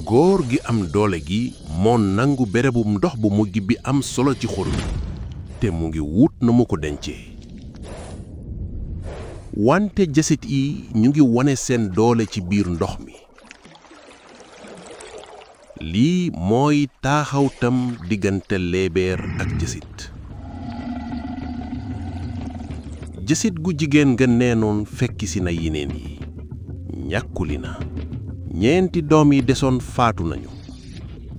góor gi am doole gi moo nangu berebum ndox bu mujj bi am solo ci xur mi te mu ngi wut na mu ko dencee wante jasit yi ñu ngi wone seen doole ci biir ndox mi lii mooy taaxawtam diggante léebeer ak jasit jasit gu jigéen nga neenoon fekki si na yeneen yi ñàkkuli na ñeenti doom yi desoon faatu nañu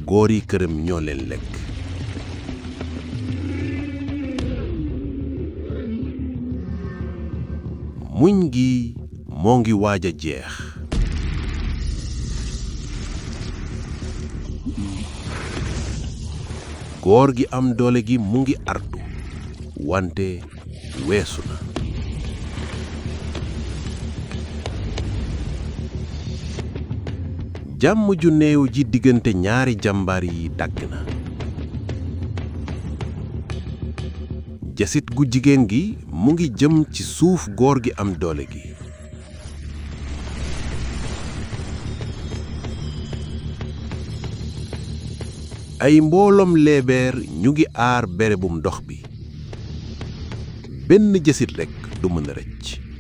góor yi këram ñoo leen lekk muñ gi moo ngi waaj a jeex góor gi am doole gi mu ngi artu wante weesu na jàmm ju néew ji diggante ñaari jàmbaar yi dagg na jasit gu jigéen gi mu ngi jëm ci suuf góor gi am doole gi ay mbooloom léebeer ñu ngi aar berebum ndox bi benn jasit rekk du mën a rëcc